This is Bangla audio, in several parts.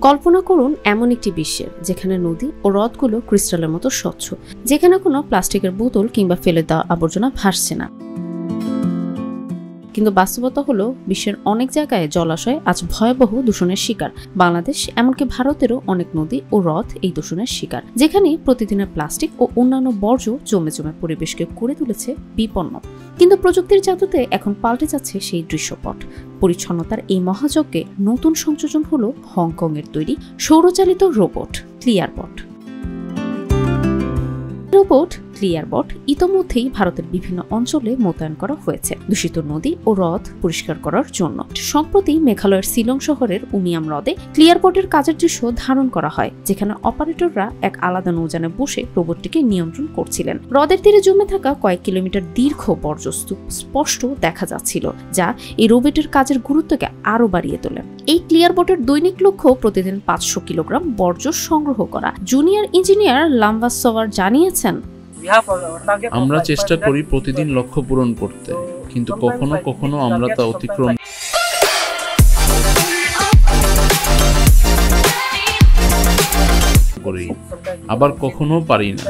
কল্পনা করুন এমন একটি বিশ্বের যেখানে নদী ও হ্রদগুলো ক্রিস্টালের মতো স্বচ্ছ, যেখানে কোনো প্লাস্টিকের বোতল কিংবা ফেলে দেওয়া আবর্জনা ভাসছে না। কিন্তু বাস্তবতা হলো বিশ্বের অনেক জায়গায় জলাশয় আজ ভয়াবহ দূষণের শিকার। বাংলাদেশ এমনকি ভারতেরও অনেক নদী ও হ্রদ এই দূষণের শিকার, যেখানে প্রতিদিনের প্লাস্টিক ও অন্যান্য বর্জ্য জমে জমে পরিবেশকে করে তুলেছে বিপন্ন। কিন্তু প্রযুক্তির জাদুতে এখন পাল্টে যাচ্ছে সেই দৃশ্যপট। পরিচ্ছন্নতার এই মহাযজ্ঞে নতুন সংযোজন হলো হংকংয়ের তৈরি সৌরচালিত রোবট ক্লিয়ারবট। রোবট ক্লিয়ারবট ইতোমধ্যেই ভারতের বিভিন্ন অঞ্চলে মোতায়েন করা হয়েছে দূষিত নদী ও হ্রদ পরিষ্কার করার জন্য। সম্প্রতি মেঘালয়ের শিলং শহরের উমিয়াম হ্রদে ক্লিয়ারবটের কাজের দৃশ্য ধারণ করা হয়, যেখানে অপারেটররা এক আলাদা নৌযানে বসে রোবটটিকে নিয়ন্ত্রণ করছিলেন। হ্রদের তীরে জমে থাকা কয়েক কিলোমিটার দীর্ঘ বর্জ্যস্তূপ স্পষ্ট দেখা যাচ্ছিল, যা এই রোবটের কাজের গুরুত্বকে আরো বাড়িয়ে তোলে। এই ক্লিয়ারবটের দৈনিক লক্ষ্য প্রতিদিন ৫০০ কিলোগ্রাম বর্জ্য সংগ্রহ করা। জুনিয়র ইঞ্জিনিয়ার লাম্বাসওয়ার জানিয়েছেন, আমরা চেষ্টা করি প্রতিদিন লক্ষ্য পূরণ করতে, কিন্তু কখনো কখনো আমরা তা অতিক্রম করি, আবার কখনো পারি না।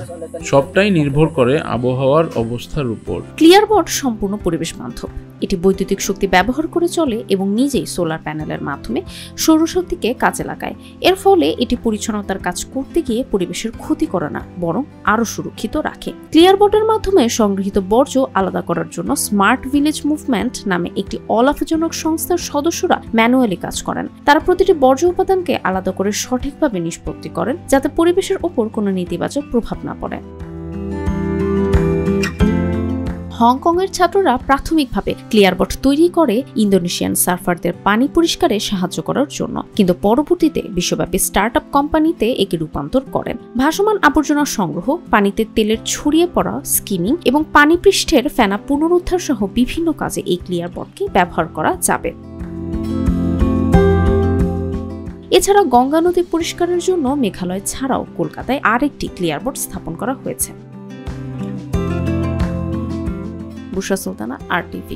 সবটাই নির্ভর করে আবহাওয়ার অবস্থার উপর। ক্লিয়ারবট সম্পূর্ণ পরিবেশ বান্ধব। এটি বৈদ্যুতিক শক্তি ব্যবহার করে চলে এবং নিজেই সোলার প্যানেলের মাধ্যমে সৌরশক্তিকে কাজে লাগায়। এর ফলে এটি পরিচ্ছন্নতার কাজ করতে গিয়ে পরিবেশের ক্ষতি করে না, বরং আরো সুরক্ষিত রাখে। ক্লিয়ারবটের মাধ্যমে সংগৃহীত বর্জ্য আলাদা করার জন্য স্মার্ট ভিলেজ মুভমেন্ট নামে একটি অলাভজনক সংস্থার সদস্যরা ম্যানুয়ালি কাজ করেন। তারা প্রতিটি বর্জ্য উপাদানকে আলাদা করে সঠিকভাবে নিষ্পত্তি করেন, যাতে পরিবেশের ওপর কোনো নেতিবাচক প্রভাব না পড়ে। হংকংয়ের ছাত্ররা প্রাথমিকভাবে ক্লিয়ারবট তৈরি করে ইন্দোনেশিয়ান সার্ফারদের পানি পরিষ্কারে সাহায্য করার জন্য, কিন্তু পরবর্তীতে বিশ্বব্যাপী স্টার্টআপ কোম্পানিতে একে রূপান্তর করেন। ভাসমান আবর্জনা সংগ্রহ, পানিতে তেলের ছড়িয়ে পড়া স্কিমিং এবং পানি পৃষ্ঠের ফেনা পুনরুদ্ধার সহ বিভিন্ন কাজে এই ক্লিয়ারবটকে ব্যবহার করা যাবে। এছাড়া গঙ্গা নদী পরিষ্কারের জন্য মেঘালয় ছাড়াও কলকাতায় আরেকটি ক্লিয়ারবট স্থাপন করা হয়েছে। বুশরা সুলতানা, RTV।